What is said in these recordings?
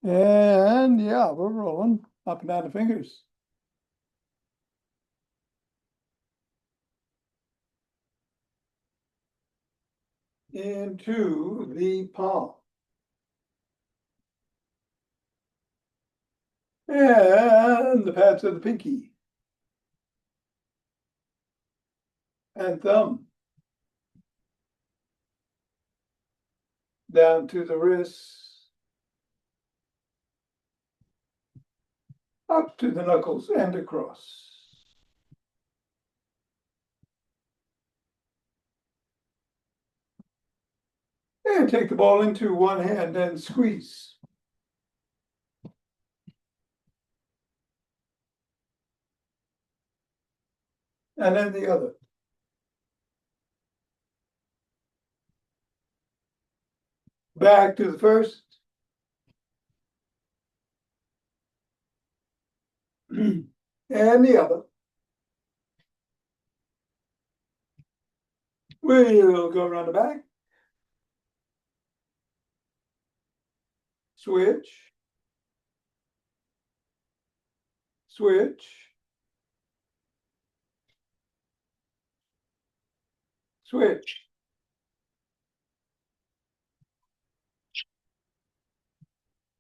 And yeah, we're rolling up and down the fingers. Into the palm. And the pads of the pinky. And thumb. Down to the wrists. Up to the knuckles and across. And take the ball into one hand and squeeze. And then the other. Back to the first. And the other. We'll go around the back. Switch. Switch. Switch.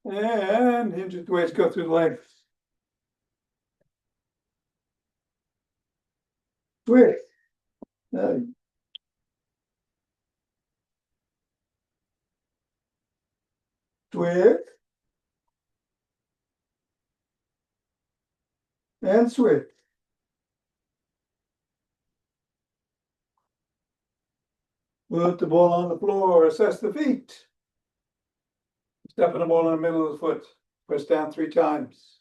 And hinge the waist go through the legs. Switch. Switch. And switch. Put the ball on the floor, assess the feet. Step in the ball in the middle of the foot. Press down 3 times.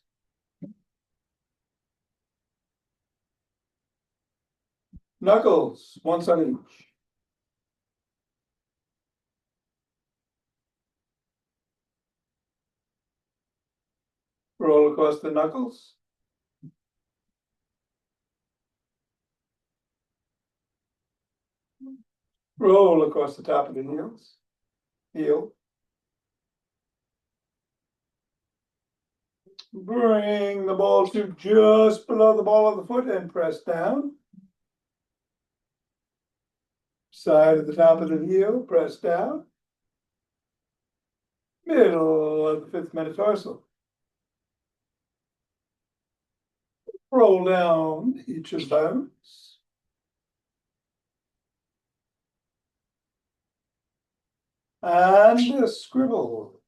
Knuckles, once on each. Roll across the knuckles. Roll across the top of the heels. Heel. Bring the ball to just below the ball of the foot and press down. Side of the top of the heel, press down. Middle of the 5th metatarsal. Roll down each of the bones. And a scribble.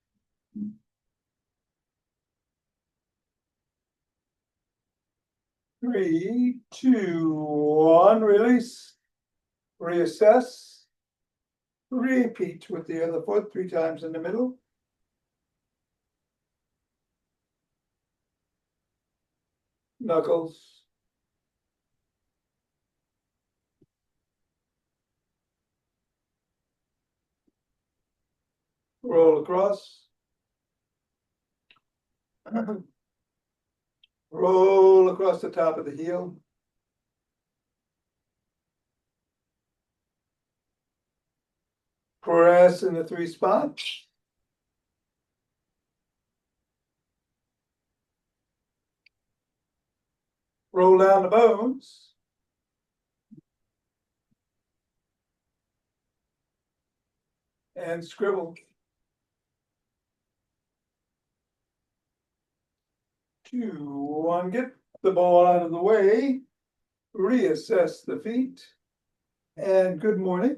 Three, two, one, release. Reassess. Repeat with the other foot 3 times in the middle. Knuckles. Roll across. Roll across the top of the heel. Press in the 3 spots. Roll down the bones. And scribble. 2, 1, get the ball out of the way. Reassess the feet. And good morning.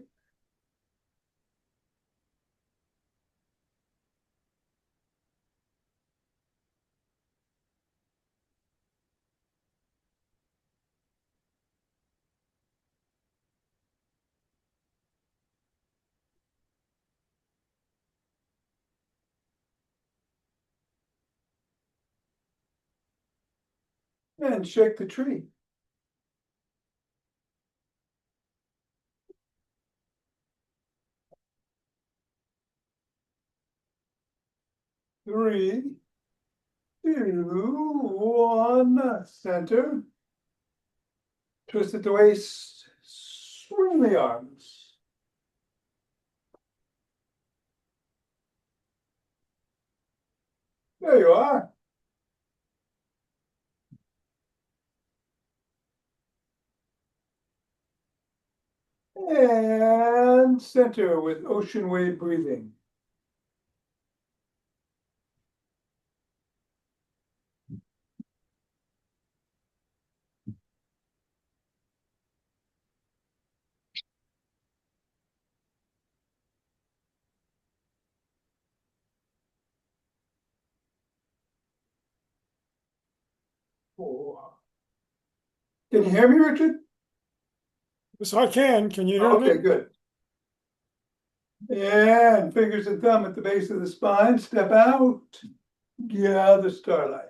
And shake the tree. Three, two, one, center. Twist at the waist, swing the arms. There you are. And center with ocean wave breathing. Oh. Can you hear me, Richard? Yes, I can. Can you hear me? Okay, good. And fingers and thumb at the base of the spine. Step out. Gather starlight.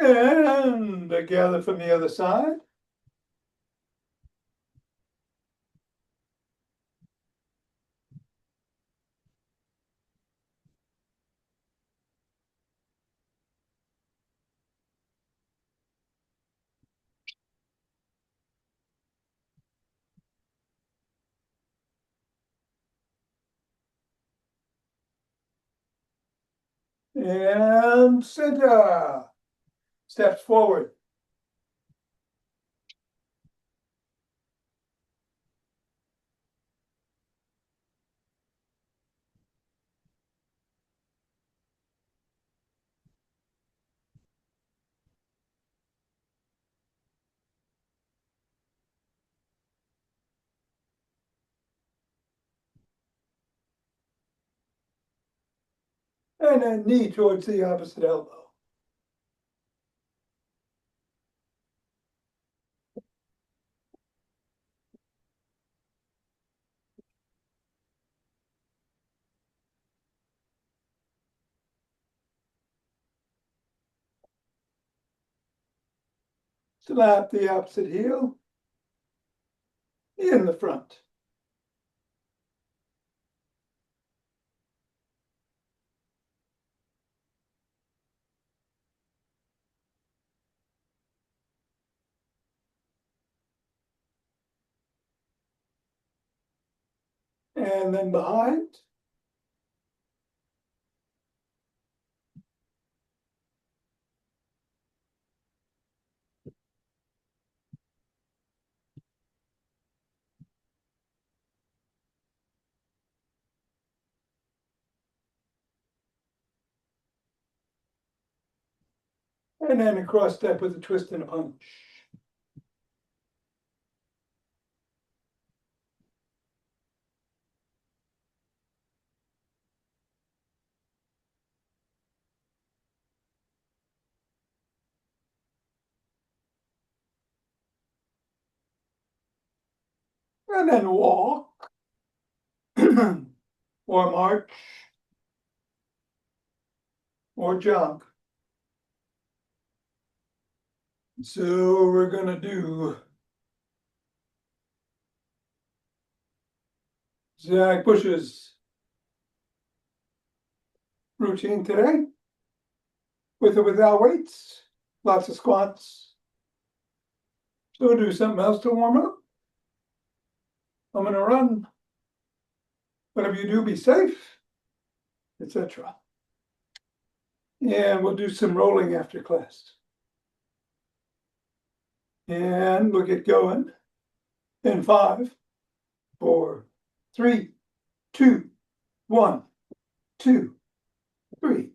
And gather from the other side. And center. Steps forward. And then knee towards the opposite elbow. Slap the opposite heel in the front. And then behind. And then a cross step with a twist and a punch. And then walk. Or march. Or jog. So we're gonna do Zach Bush's routine today, with or without weights, lots of squats. So we'll do something else to warm up. I'm gonna run. Whatever you do, be safe, etc. And we'll do some rolling after class. And we'll get going in 5, 4, 3, 2, 1, 2, 3.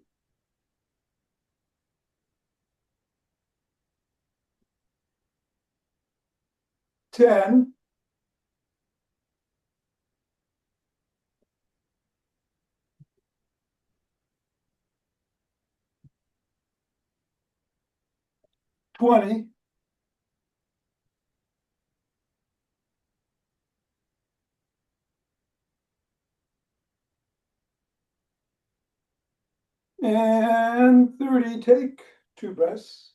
10. 20. And 30. Take 2 breaths.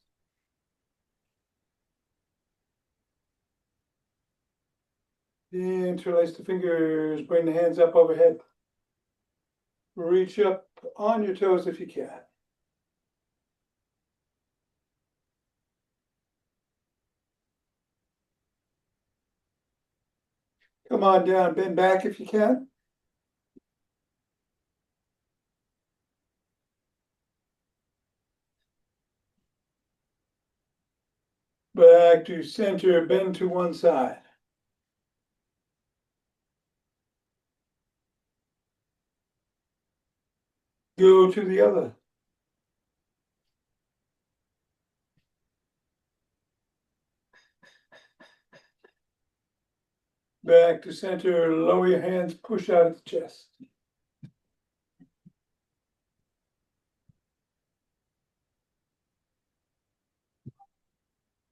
Interlace the fingers, bring the hands up overhead. Reach up on your toes if you can. Come on down, bend back if you can. Back to center, bend to one side. Go to the other. Back to center, lower your hands, push out at the chest.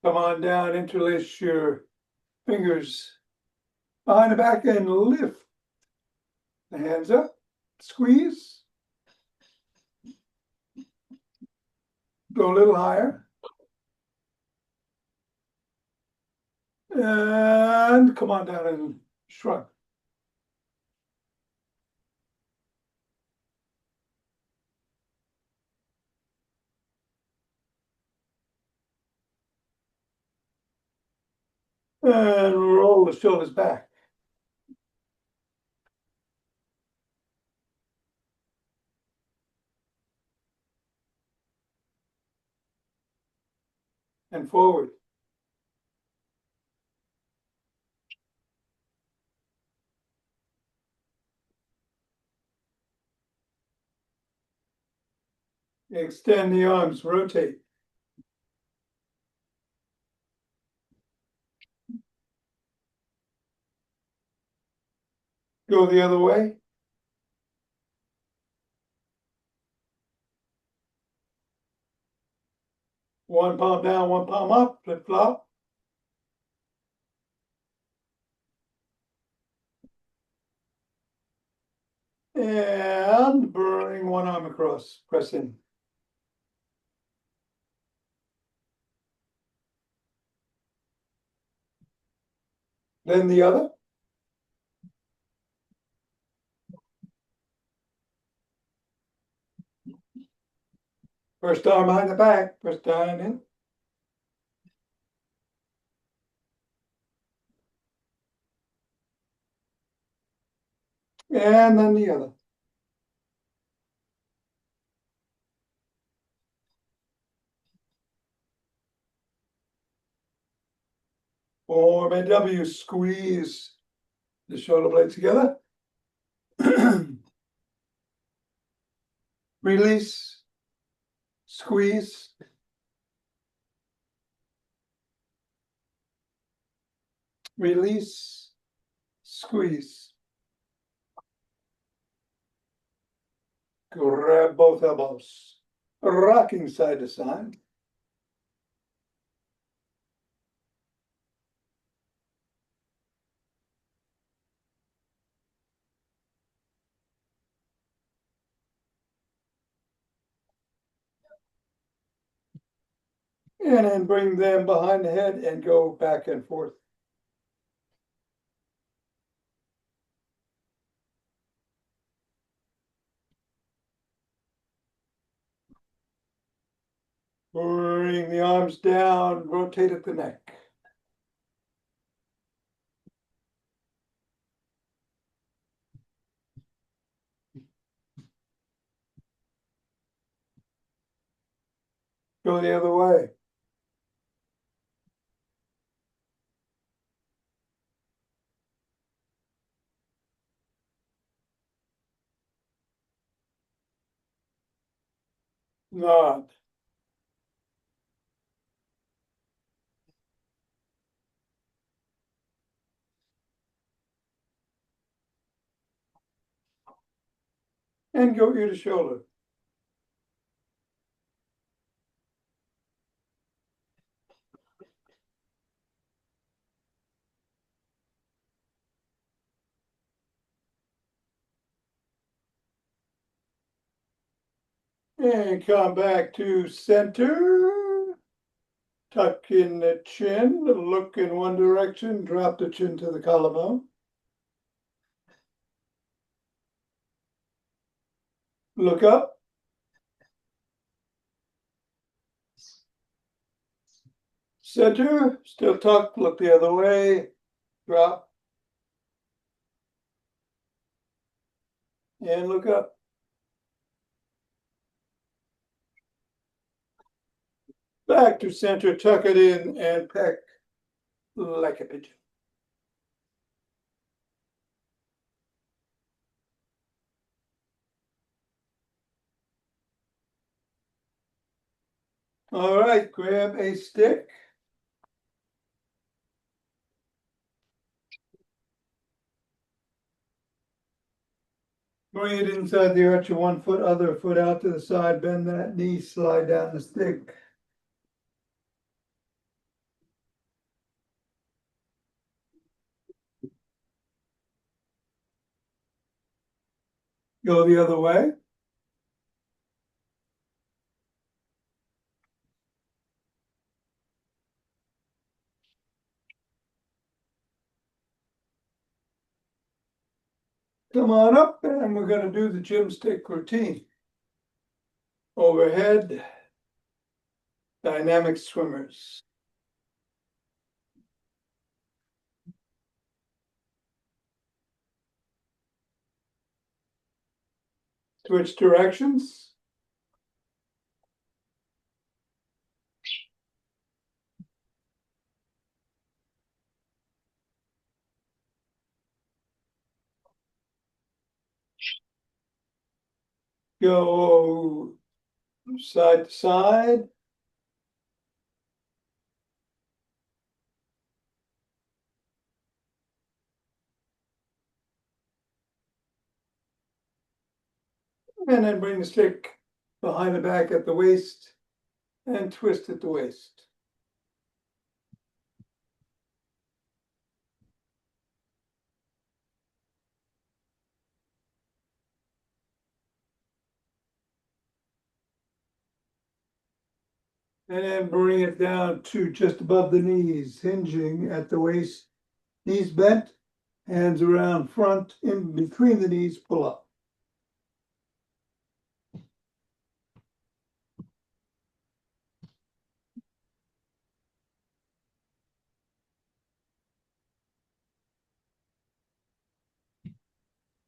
Come on down, interlace your fingers behind the back and lift the hands up, squeeze. Go a little higher. And come on down and shrug. And roll the shoulders back. And forward. Extend the arms, rotate. Go the other way. One palm down, one palm up, flip flop. And bring one arm across, press in. Then the other. First arm behind the back, press down in. And then the other. Form a W, squeeze the shoulder blades together. Release, squeeze. Release, squeeze. Grab both elbows, rocking side to side. And then bring them behind the head and go back and forth. Bring the arms down, rotate at the neck. Go the other way. Nod. And go ear to shoulder. And come back to center. Tuck in the chin, look in one direction, drop the chin to the collarbone. Look up. Center, still tucked, look the other way, drop. And look up. Back to center, tuck it in and peck like a pigeon. All right, grab a stick. Bring it inside the arch of 1 foot, other foot out to the side, bend that knee, slide down the stick. Go the other way. Come on up and we're going to do the gym stick routine. Overhead, dynamic swimmers. Switch directions. Go side to side. And then bring the stick behind the back at the waist and twist at the waist. And then bring it down to just above the knees, hinging at the waist, knees bent, hands around front, in between the knees, pull up.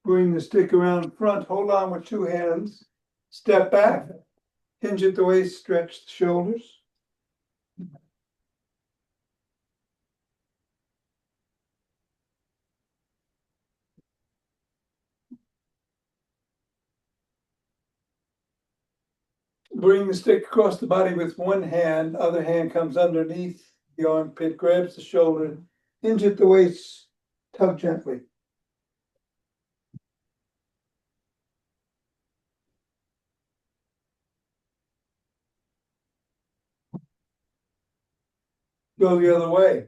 Bring the stick around front, hold on with 2 hands, step back, hinge at the waist, stretch the shoulders. Bring the stick across the body with 1 hand, other hand comes underneath the armpit, grabs the shoulder, hinge at the waist, tug gently. Go the other way.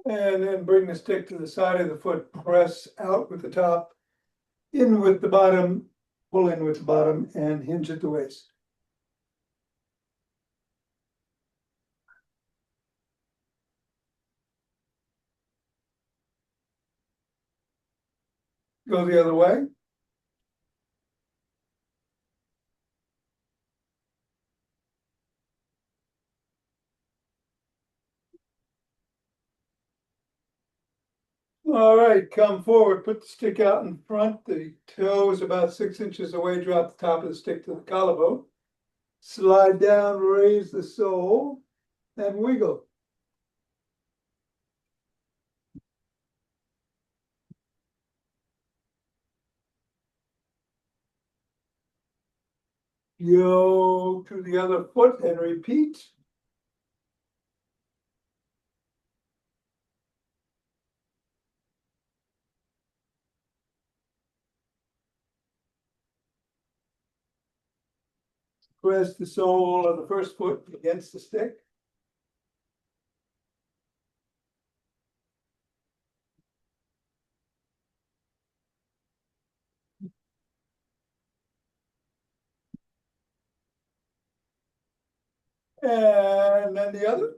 And then bring the stick to the side of the foot, press out with the top, in with the bottom, pull in with the bottom, and hinge at the waist. Go the other way. All right, come forward, put the stick out in front, the toe is about 6 inches away, drop the top of the stick to the collarbone. Slide down, raise the sole, and wiggle. Go to the other foot and repeat. Press the sole of the first foot against the stick. And then the other.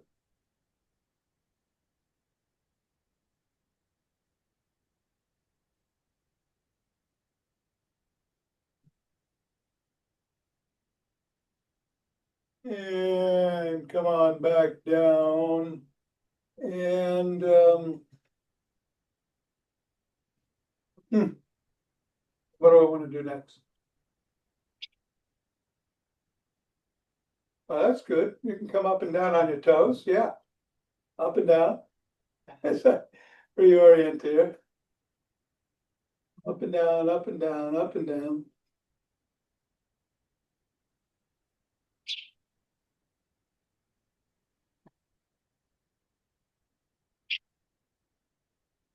And come on back down. And what do I want to do next? Oh, that's good. You can come up and down on your toes. Yeah. Up and down. As I reorient here. Up and down, up and down, up and down.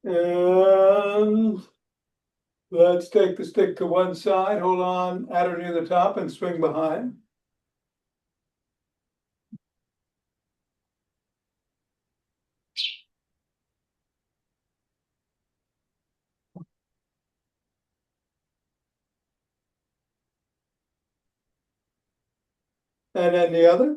And let's take the stick to one side, hold on at or near the top and swing behind. And then the other.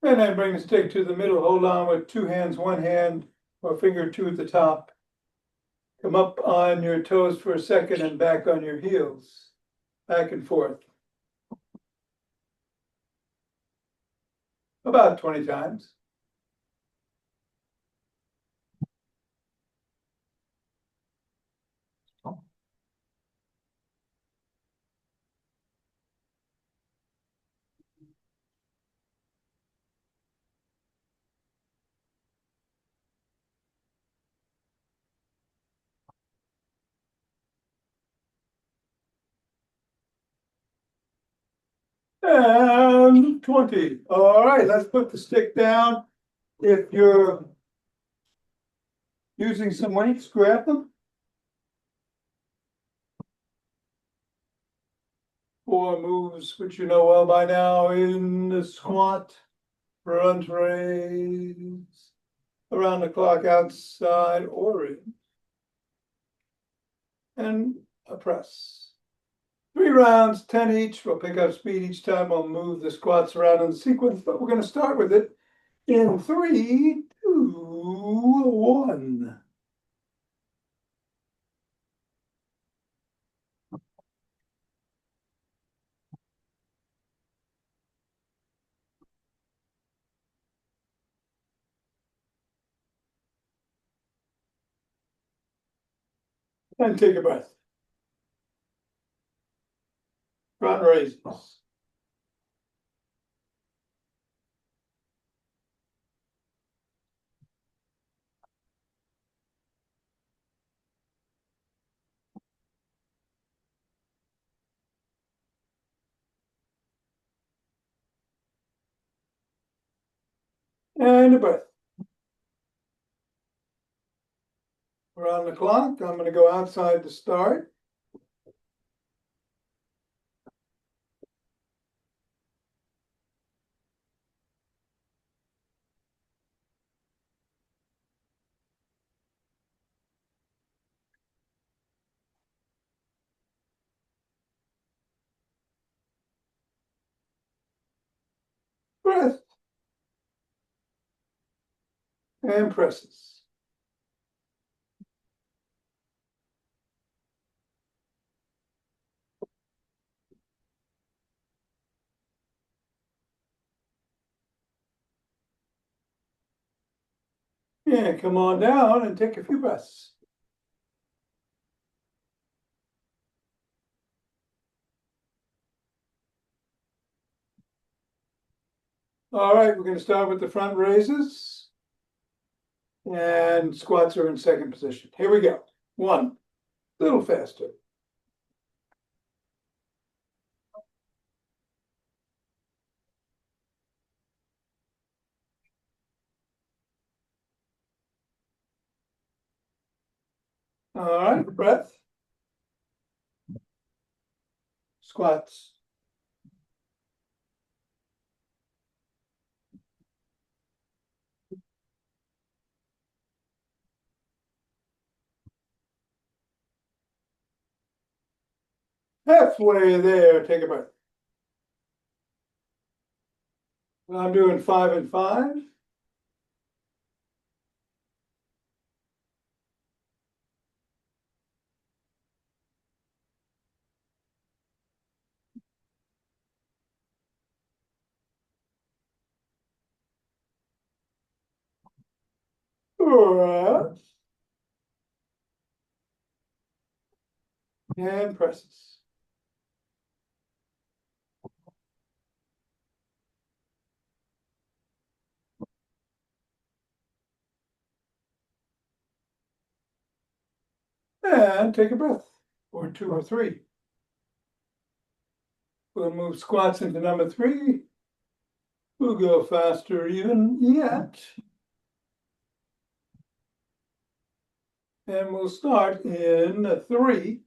And then bring the stick to the middle, hold on with two hands, one hand or finger two at the top. Come up on your toes for a second and back on your heels, back and forth. About 20 times. And 20. All right, let's put the stick down. If you're using some weights, grab them. 4 moves, which you know well by now in the squat, front raise, around the clock outside or in, and a press. 3 rounds, 10 each. We'll pick up speed each time. We'll move the squats around in the sequence, but we're going to start with it in 3, 2, 1. And take a breath. Front raises. And a breath. We're on the clock. I'm going to go outside to start. Breath. And presses. Yeah, come on down and take a few breaths. All right, we're going to start with the front raises. And squats are in second position. Here we go. 1, a little faster. All right, breath. Squats. Halfway there, take a breath. I'm doing 5 and 5. Breath. And presses. And take a breath, or 2 or 3. We'll move squats into number 3. We'll go faster even yet. And we'll start in 3,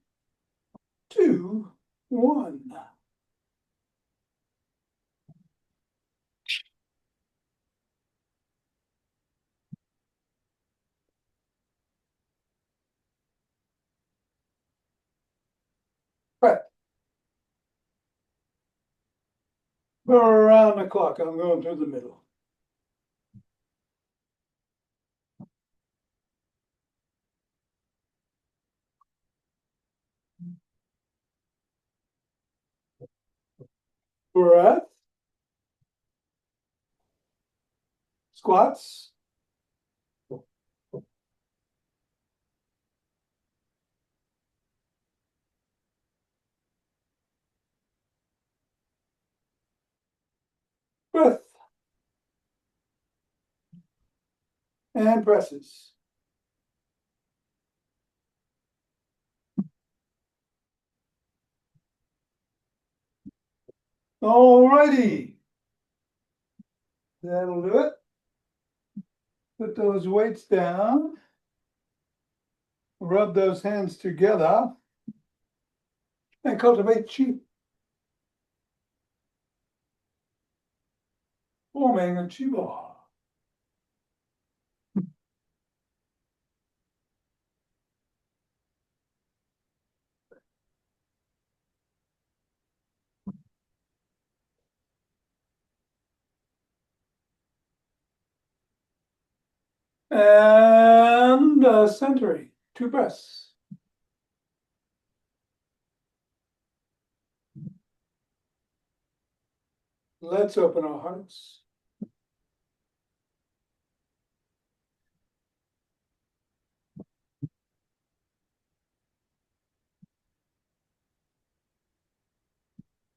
2, 1. Right. Around the clock, I'm going through the middle. Breath. Squats. Breath. And presses. All righty. That'll do it. Put those weights down. Rub those hands together. And cultivate chi. Forming a chi ball. And centering. 2 breaths. Let's open our hearts.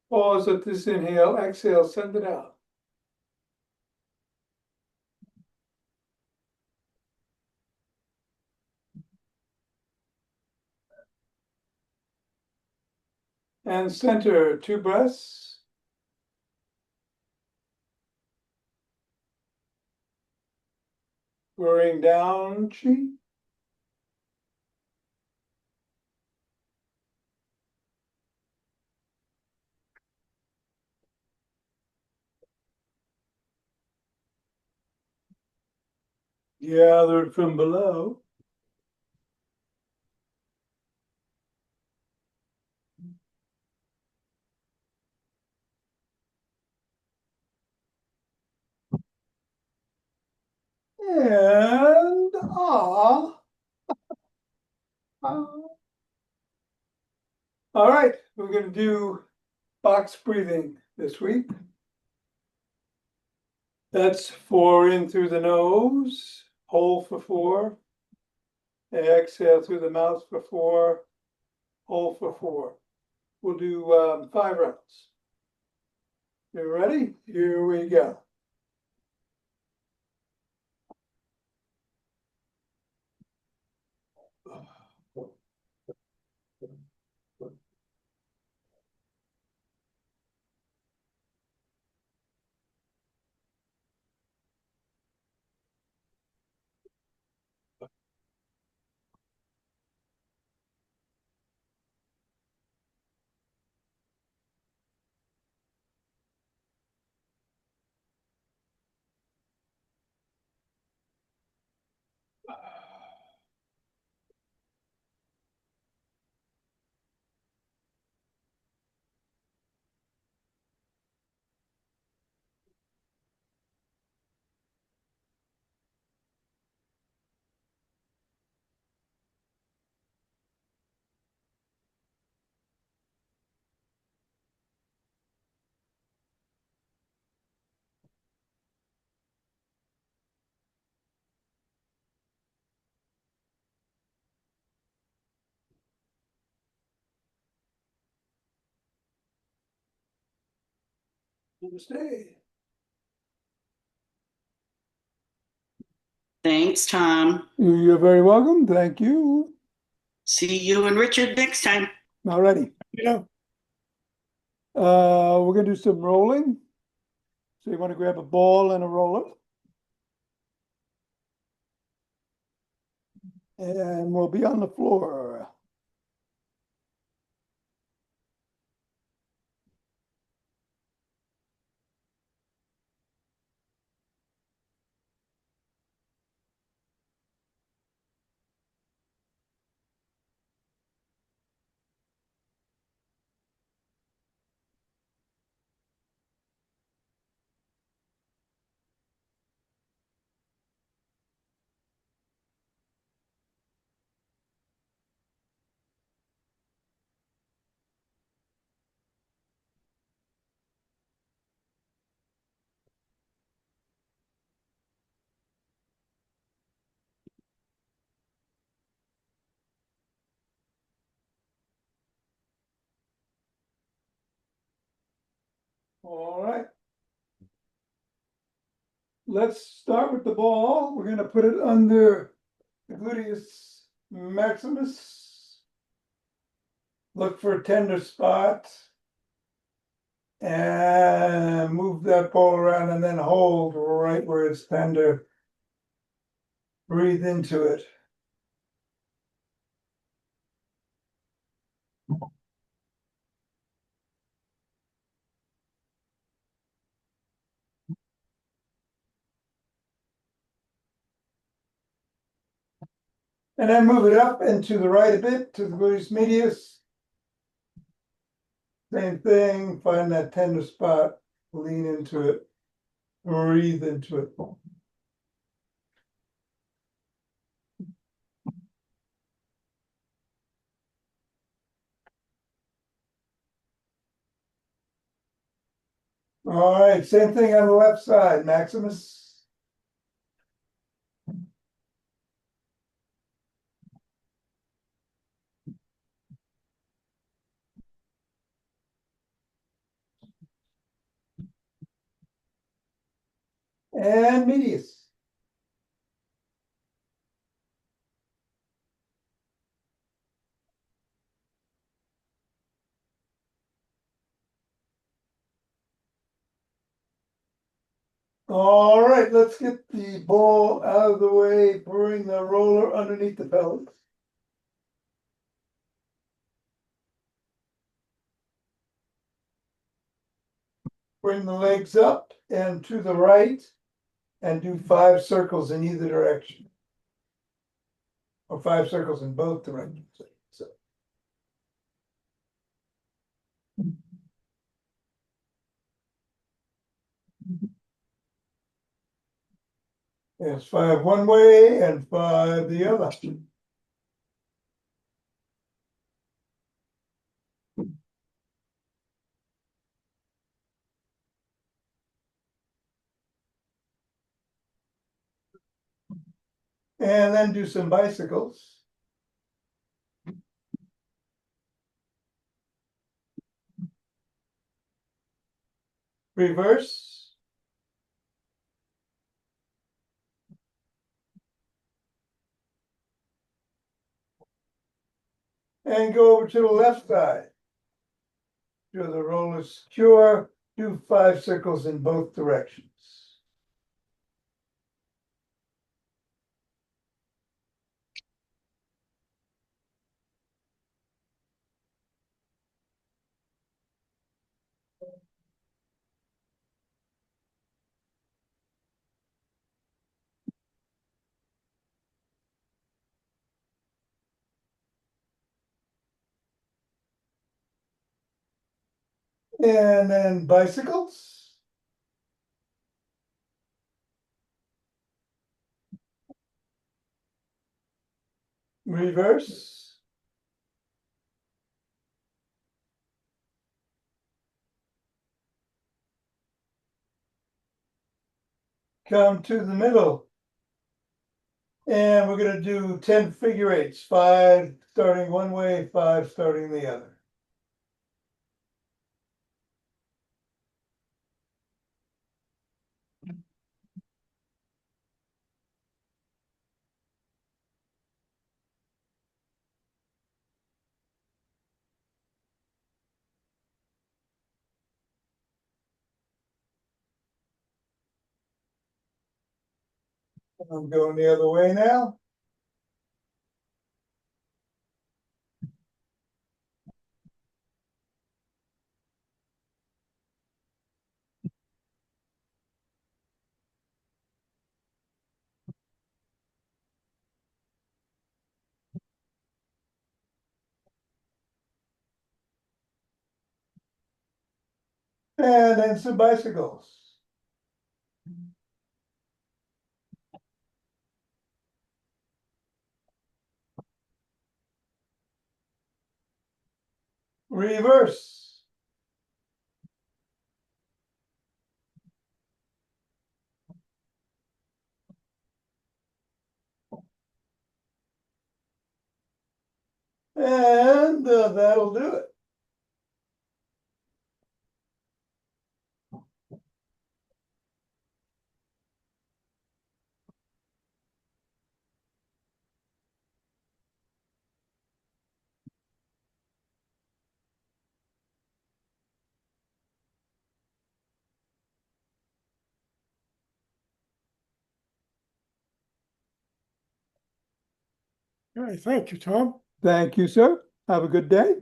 Pause at this inhale, exhale, send it out. And center, 2 breaths. Bring down chi. Gathered from below. And all right, we're going to do box breathing this week. That's 4 in through the nose, hold for 4. Exhale through the mouth for 4, hold for 4. We'll do 5 rounds. You ready? Here we go. Stay. Thanks, Tom. You're very welcome. Thank you. See you and Richard next time. Alrighty. Yeah, We're gonna do some rolling. So you want to grab a ball and a roller. And we'll be on the floor. All right. Let's start with the ball. We're gonna put it under the gluteus maximus. Look for a tender spot. And move that ball around and then hold right where it's tender. Breathe into it. And then move it up and to the right a bit to the gluteus medius. Same thing, find that tender spot, lean into it, breathe into it. All right, same thing on the left side, maximus. And medius. All right, let's get the ball out of the way, bring the roller underneath the pelvis. Bring the legs up and to the right and do 5 circles in either direction. Or 5 circles in both directions. So. There's 5 one way and 5 the other. And then do some bicycles. Reverse. And go over to the left side. Do the roller secure, do 5 circles in both directions. And then bicycles. Reverse. Come to the middle. And we're gonna do 10 figure eights, 5 starting one way, 5 starting the other. I'm going the other way now. And then some bicycles. Reverse. And that'll do it. Okay, thank you, Tom. Thank you, sir. Have a good day.